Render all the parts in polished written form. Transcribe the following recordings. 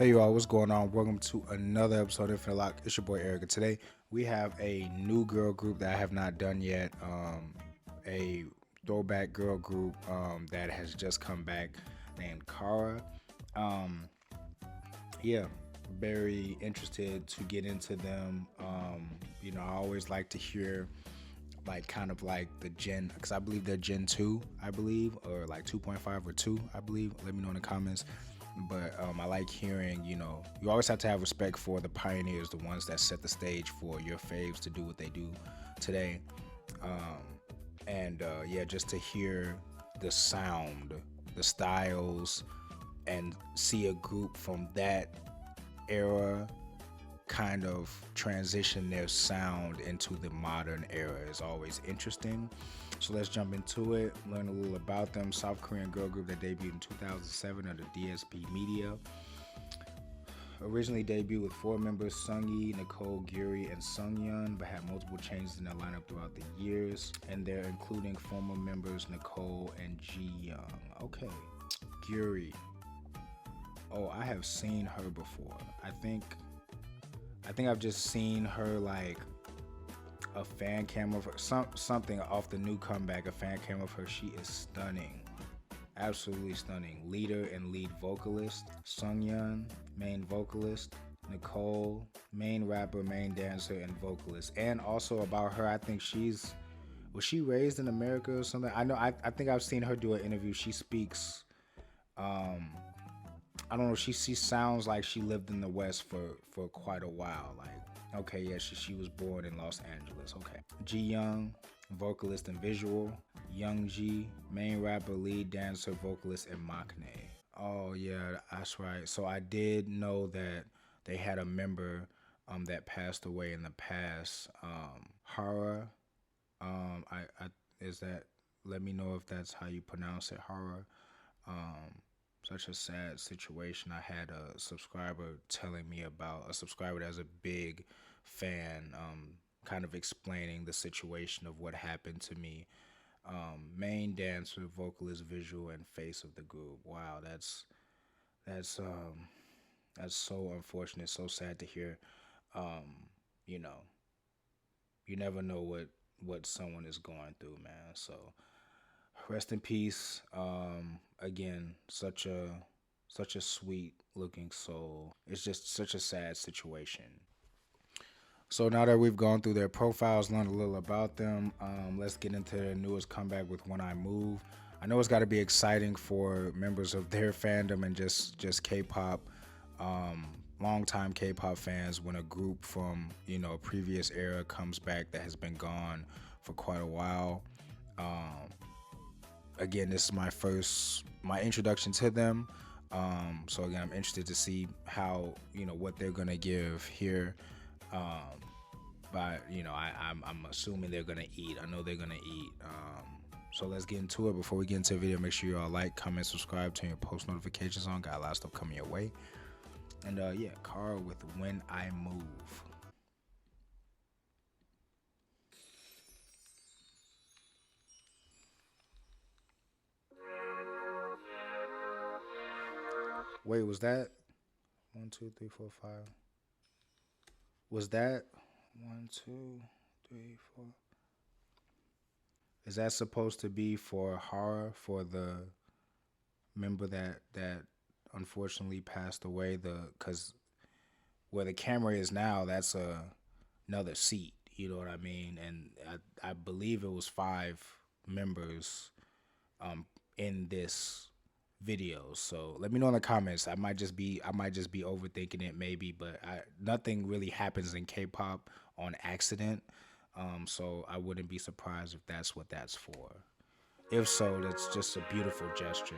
Hey y'all, what's going on? Welcome to another episode of Elocke. It's your boy Eric. And today we have a new girl group that I have not done yet. A throwback girl group that has just come back named Kara. Um, yeah, very interested to get into them. I always like to hear like kind of like the Gen, because I believe they're Gen 2, I believe, or like 2.5 or 2, I believe. Let me know in the comments. But I like hearing, you always have to have respect for the pioneers, the ones that set the stage for your faves to do what they do today. And just to hear the sound, the styles, and see a group from that era kind of transition their sound into the modern era is always interesting. So let's jump into it, learn a little about them. South Korean girl group that debuted in 2007 under DSP Media. Originally debuted with 4 members, Sungyi, Nicole, Gyuri, and Sungyeon, but had multiple changes in their lineup throughout the years. And they're including former members Nicole and Ji-young. Okay, Gyuri. Oh, I have seen her before. I think I've just seen her like a fan cam of her, something off the new comeback, a fan cam of her. She is stunning, absolutely stunning. Leader and lead vocalist, Sungyeon, main vocalist, Nicole, main rapper, main dancer, and vocalist. And also about her, I think was she raised in America or something? I think I've seen her do an interview. She speaks, I don't know. She sounds like she lived in the West for quite a while. Like, okay, yeah, she was born in Los Angeles. Okay, Ji-young, vocalist and visual. Young-ji, main rapper, lead dancer, vocalist, and maknae. Oh yeah, that's right. So I did know that they had a member that passed away in the past. Hara. I is that? Let me know if that's how you pronounce it, Hara. Um, Such a sad situation. I had a subscriber telling me about a subscriber that's a big fan, kind of explaining the situation of what happened to me. Main dancer, vocalist, visual, and face of the group. Wow, that's um that's so unfortunate, so sad to hear. Um, you know, you never know what someone is going through, man. So rest in peace. Again, such a sweet looking soul. It's just such a sad situation. So now that we've gone through their profiles, learned a little about them, let's get into their newest comeback with When I Move. I know it's got to be exciting for members of their fandom and just K-pop, longtime K-pop fans when a group from a previous era comes back that has been gone for quite a while. Again, this is my introduction to them. So again, I'm interested to see how what they're gonna give here. But I'm assuming they're gonna eat. I know they're gonna eat. So let's get into it. Before we get into the video, make sure you all like, comment, subscribe, turn your post notifications on. Got a lot of stuff coming your way. And Kara with When I Move. Wait, was that 1, 2, 3, 4, 5? Was that 1, 2, 3, 4? Is that supposed to be for horror, for the member that unfortunately passed away? Because where the camera is now, that's another seat. You know what I mean? And I believe it was 5 members in this video. So let me know in the comments. I might just be overthinking it maybe, but nothing really happens in K-pop on accident. So I wouldn't be surprised if that's what that's for. If so, that's just a beautiful gesture.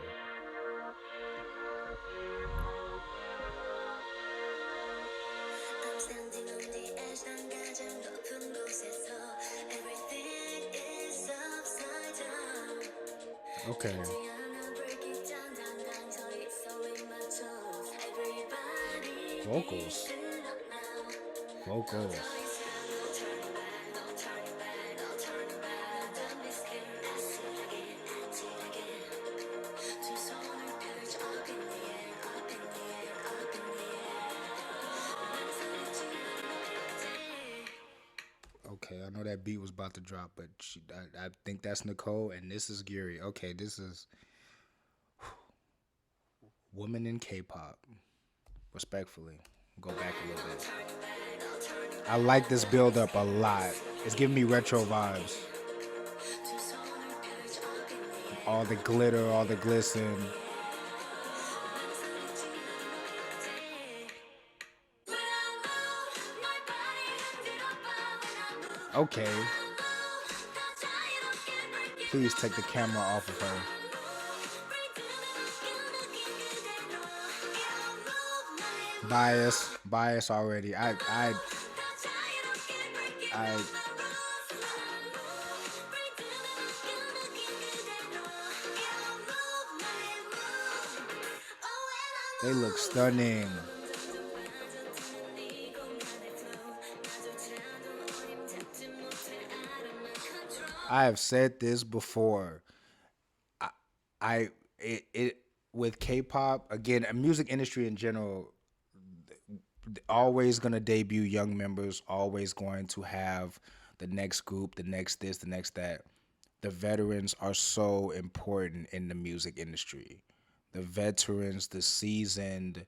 Okay. Vocals. Vocals. Okay, I know that beat was about to drop, but I think that's Nicole, and this is Gary. Okay, this is Woman in K-pop. Respectfully, go back a little bit. I like this build up a lot. It's giving me retro vibes. All the glitter, all the glisten. Okay, please take the camera off of her. Bias already. I. They look stunning. I have said this before. I, I it with K-pop again, a music industry in general, always gonna debut young members. Always going to have the next group, the next this, the next that. The veterans are so important in the music industry. The veterans, the seasoned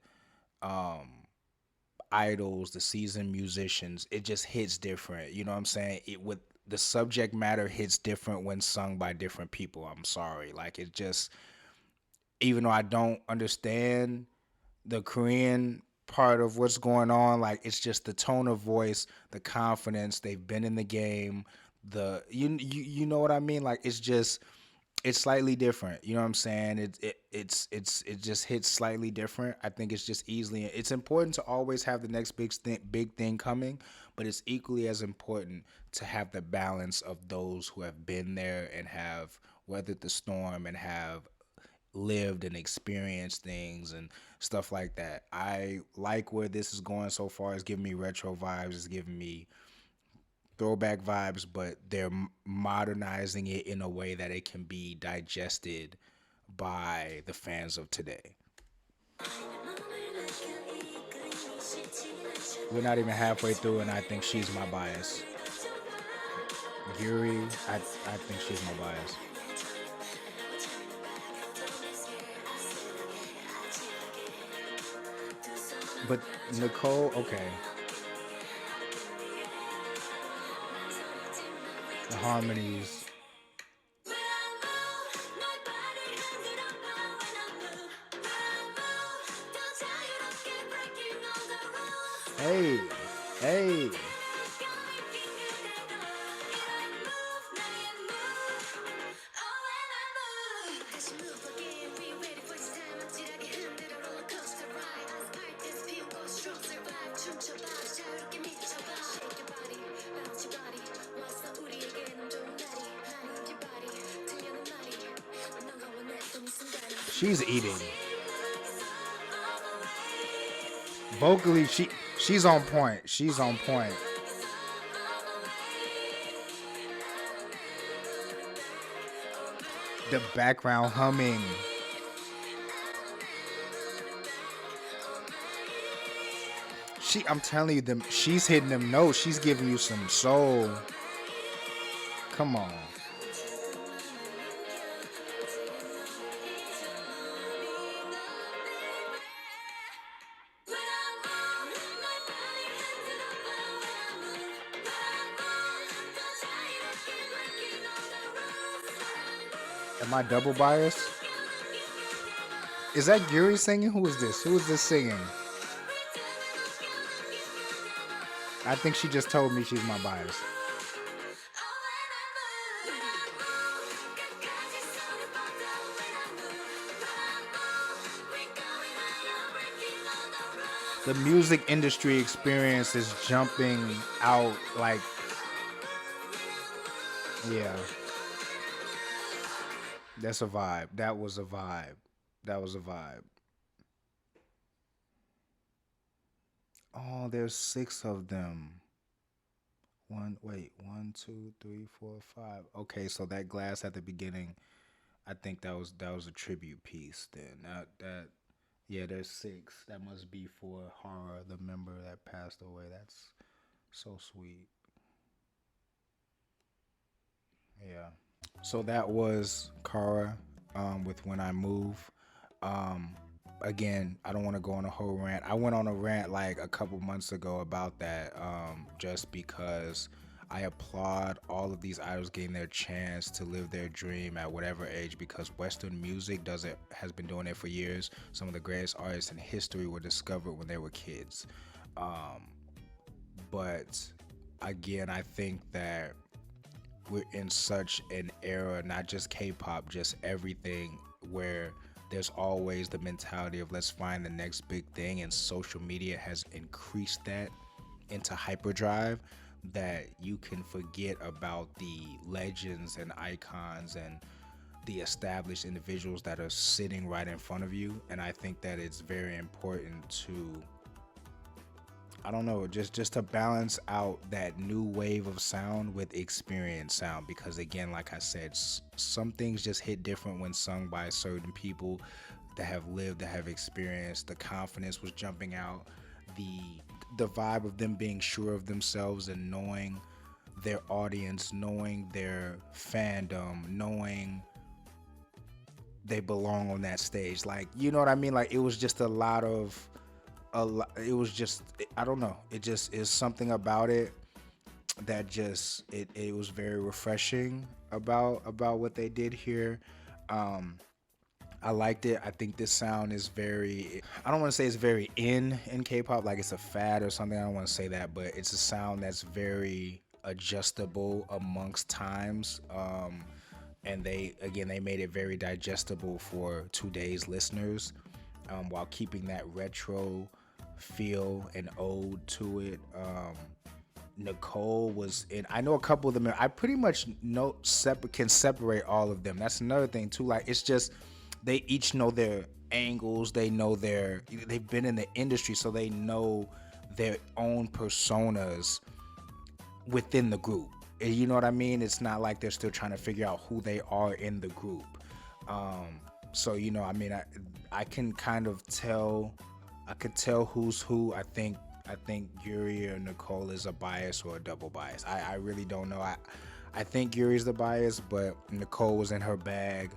idols, the seasoned musicians, it just hits different. You know what I'm saying? It with the subject matter hits different when sung by different people. I'm sorry. Like it just even though I don't understand the Korean part of what's going on, like it's just the tone of voice, the confidence, they've been in the game, the you know what I mean? Like it's slightly different. You know what I'm saying? It just hits slightly different. I think it's just easily. It's important to always have the next big thing coming, but it's equally as important to have the balance of those who have been there and have weathered the storm and have lived and experienced things and stuff like that. I like where this is going so far. It's giving me retro vibes. It's giving me throwback vibes, but they're modernizing it in a way that it can be digested by the fans of today. We're not even halfway through, and I think she's my bias. Yuri, I think she's my bias. But Nicole, okay, the harmonies. Hey, hey. She's eating. Vocally, she's on point. She's on point. The background humming. I'm telling you, she's hitting them notes. She's giving you some soul. Come on. Am I double biased? Is that Yuri singing? Who is this? Who is this singing? I think she just told me she's my bias. The music industry experience is jumping out like, yeah, that's a vibe. That was a vibe. That was a vibe. Oh, there's six of them. One, two, three, four, five. Okay, so that glass at the beginning, I think that was a tribute piece. Then yeah, there's six. That must be for Horror, the member that passed away. That's so sweet. Yeah. So that was Kara with When I Move. Um, Again, I don't want to go on a whole rant. I went on a rant like a couple months ago about that, just because I applaud all of these idols getting their chance to live their dream at whatever age, because Western music does it, has been doing it for years. Some of the greatest artists in history were discovered when they were kids. Um, but again, I think that we're in such an era, not just K-pop, just everything, where there's always the mentality of let's find the next big thing, and social media has increased that into hyperdrive, that you can forget about the legends and icons and the established individuals that are sitting right in front of you. And I think that it's very important to, I don't know, just to balance out that new wave of sound with experienced sound, because again, like I said, some things just hit different when sung by certain people that have lived, that have experienced. The confidence was jumping out, the the vibe of them being sure of themselves and knowing their audience, knowing their fandom, knowing they belong on that stage. Like, you know what I mean? Like, it was just it was just, I don't know, it just is something about it that just, it was very refreshing about what they did here. um I liked it. I think this sound is very, I don't want to say it's very in K-pop, like it's a fad or something. I don't want to say that, but it's a sound that's very adjustable amongst times. And they made it very digestible for today's listeners, while keeping that retro feel and ode to it. Nicole was in. I know a couple of them. I pretty much can separate all of them. That's another thing too. Like, it's just they each know their angles. They've been in the industry, so they know their own personas within the group. You know what I mean? It's not like they're still trying to figure out who they are in the group. So I mean, I can kind of tell. I could tell who's who. I think Yuri or Nicole is a bias or a double bias. I really don't know. I think Yuri's the bias, but Nicole was in her bag.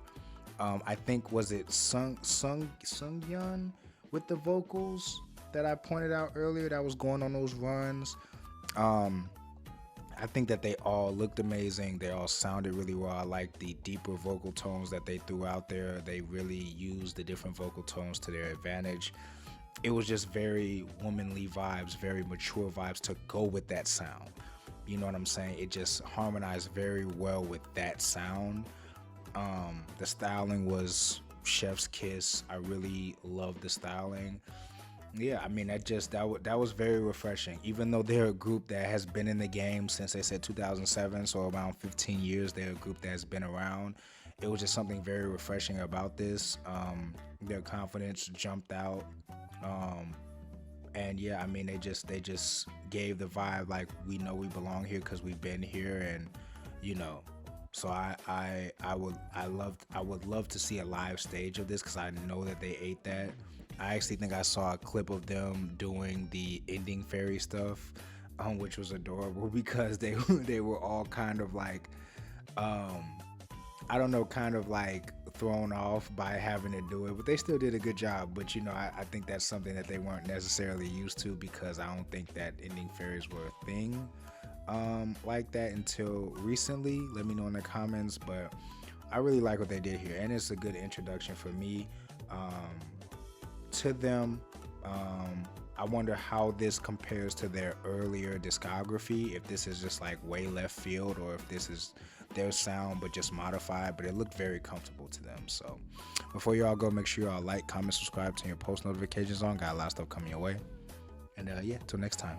I think, was it Sungyeon with the vocals that I pointed out earlier that was going on those runs. I think that they all looked amazing. They all sounded really well. I like the deeper vocal tones that they threw out there. They really used the different vocal tones to their advantage. It was just very womanly vibes, very mature vibes to go with that sound. You know what I'm saying? It just harmonized very well with that sound. The styling was chef's kiss. I really loved the styling. Yeah, I mean, that was very refreshing. Even though they're a group that has been in the game since, they said, 2007, so around 15 years, they're a group that has been around. It was just something very refreshing about this. Their confidence jumped out. And yeah, I mean, they just gave the vibe like, we know we belong here because we've been here, and you know. So I would love to see a live stage of this, because I know that they ate that. I actually think I saw a clip of them doing the ending fairy stuff, which was adorable because they were all kind of like, I don't know, kind of like thrown off by having to do it, but they still did a good job. But I think that's something that they weren't necessarily used to, because I don't think that ending fairies were a thing like that until recently. Let me know in the comments, but I really like what they did here, and it's a good introduction for me to them. I wonder how this compares to their earlier discography, if this is just like way left field, or if this is their sound but just modified. But it looked very comfortable to them. So before y'all go, make sure y'all like, comment, subscribe, turn your post notifications on. Got a lot of stuff coming your way. And yeah, till next time.